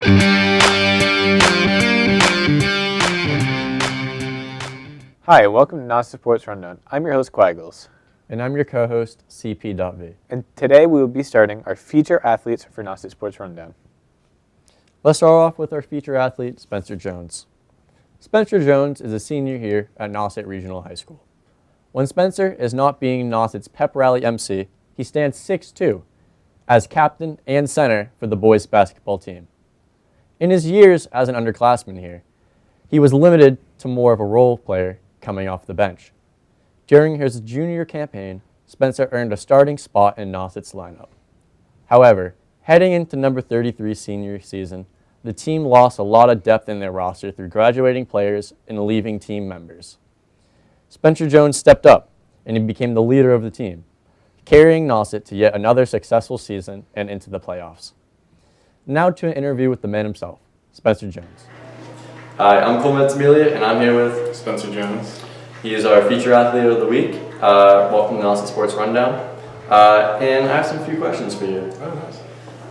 Hi, welcome to Nauset Sports Rundown. I'm your host, Quaggles. And I'm your co-host, CP.V. And today we will be starting our feature athletes for Nauset Sports Rundown. Let's start off with our feature athlete, Spencer Jones. Spencer Jones is a senior here at Nauset Regional High School. When Spencer is not being Nauset's pep rally MC, he stands 6'2", as captain and center for the boys basketball team. In his years as an underclassman here, he was limited to more of a role player coming off the bench. During his junior campaign, Spencer earned a starting spot in Nauset's lineup. However, heading into number 33 senior season, the team lost a lot of depth in their roster through graduating players and leaving team members. Spencer Jones stepped up, and he became the leader of the team, carrying Nauset to yet another successful season and into the playoffs. Now to an interview with the man himself, Spencer Jones. Hi, I'm Quinn and I'm here with Spencer Jones. He is our feature athlete of the week. Welcome to Nauset Sports Rundown. And I have some few questions for you. Oh,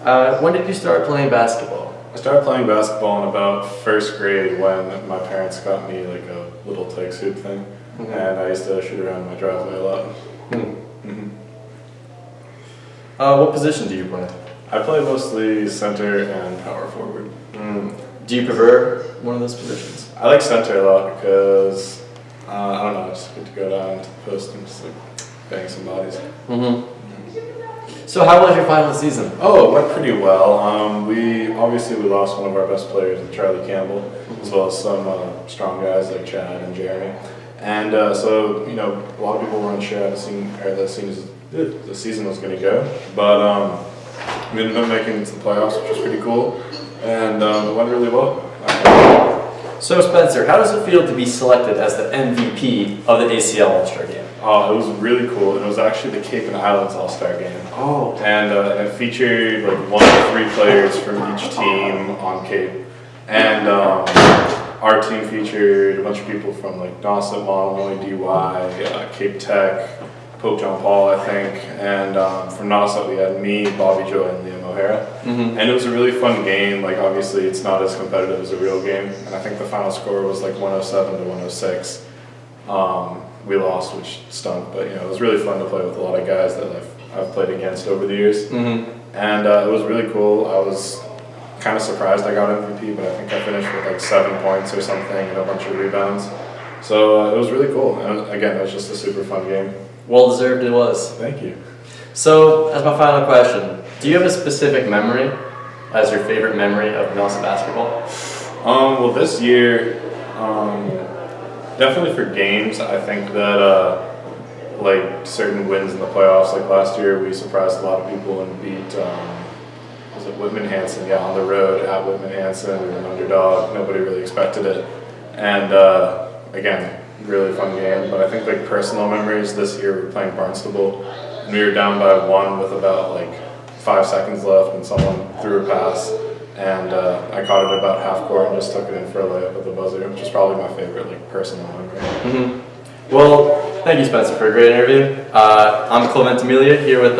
nice. When did you start playing basketball? I started playing basketball in about first grade when my parents got me like a little tag suit thing, and I used to shoot around in my driveway a lot. What position do you play? I play mostly center and power forward. Do you prefer one of those positions? I like center a lot because I don't know, I just get to go down to the post and just like bang some bodies. So how was your final season? Oh, it went pretty well. We lost one of our best players, Charlie Campbell, as well as some strong guys like Chad and Jeremy. And so, you know, a lot of people were unsure how the season was going to go. But we ended up making it to the playoffs, which was pretty cool. And it went really well. So Spencer, how does it feel to be selected as the MVP of the ACL All-Star Game? Oh, it was really cool. It was actually the Cape and Islands All-Star Game. Oh. And it featured like 1 to 3 players from each team on Cape. And our team featured a bunch of people from like Nauset, Monomoy, DY, Cape Tech, Pope John Paul, I think. And from Nauset we had me, Bobby Joy, and Liam O'Hara. And it was a really fun game. Like obviously it's not as competitive as a real game. And I think the final score was like 107 to 106. We lost, which stunk, but you know it was really fun to play with a lot of guys that I've played against over the years, and it was really cool. I was kind of surprised I got MVP, but I think I finished with like 7 points or something and a bunch of rebounds. So it was really cool, and again, it was just a super fun game. Well deserved it was. Thank you. So as my final question, do you have a specific memory as your favorite memory of Nauset basketball? Well, this year. Definitely for games, I think that like certain wins in the playoffs, like last year we surprised a lot of people and beat, was it Whitman Hanson? Yeah, on the road at Whitman Hanson, we were an underdog, nobody really expected it. And again, really fun game, but I think like personal memories this year, we were playing Barnstable and we were down by 1 with about like 5 seconds left and someone threw a pass. And I caught it about half court and just took it in for a layup at the buzzer, which is probably my favorite, like, personal memory. Well, thank you, Spencer, for a great interview. I'm Clement Amelia here with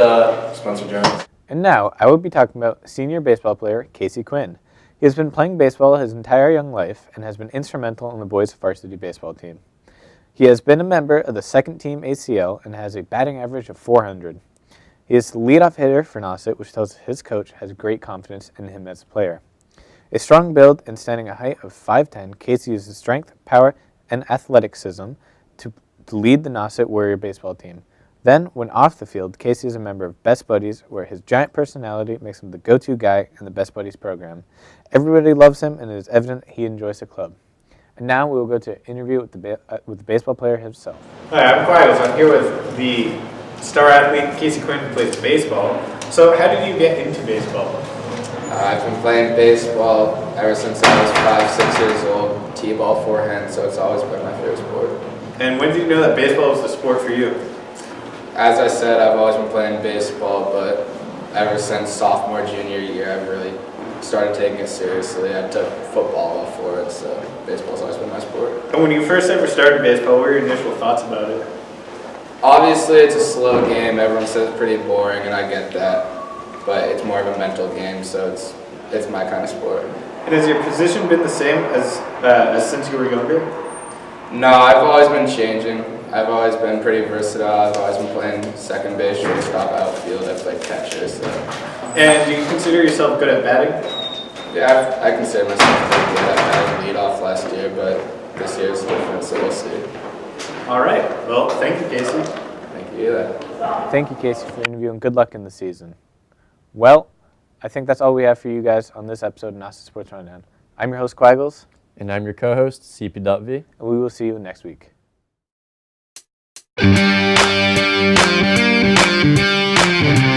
Spencer Jones. And now I will be talking about senior baseball player Casey Quinn. He has been playing baseball his entire young life and has been instrumental in the boys' varsity baseball team. He has been a member of the second team ACL and has a batting average of .400. He is the leadoff hitter for Nauset, which tells his coach has great confidence in him as a player. A strong build and standing a height of 5'10", Casey uses strength, power, and athleticism to lead the Nauset Warrior baseball team. Then, when off the field, Casey is a member of Best Buddies, where his giant personality makes him the go-to guy in the Best Buddies program. Everybody loves him, and it is evident he enjoys the club. And now we will go to an interview with the baseball player himself. Hi, I'm Quiles. I'm here with the star athlete Casey Quinn, who plays baseball. So how did you get into baseball? I've been playing baseball ever since I was 5, 6 years old, t-ball, forehand, so it's always been my favorite sport. And when did you know that baseball was the sport for you? As I said, I've always been playing baseball, but ever since sophomore, junior year, I've really started taking it seriously. I took football before it, so baseball's always been my sport. And when you first ever started baseball, what were your initial thoughts about it? Obviously, it's a slow game. Everyone says it's pretty boring, and I get that. But it's more of a mental game, so it's it's my kind of sport. And has your position been the same as since you were younger? No, I've always been changing. I've always been pretty versatile. I've always been playing second base, shortstop, outfield. I've played catcher. So. And do you consider yourself good at batting? Yeah, I consider myself pretty good. I batted leadoff last year, but this year's different, so we'll see. All right. Well, thank you, Casey. Thank you. Thank you, Casey, for the interview, and good luck in the season. Well, I think that's all we have for you guys on this episode of Nauset Sports Rundown. I'm your host, Quaggles. And I'm your co-host, CP.V. And we will see you next week. Thank you.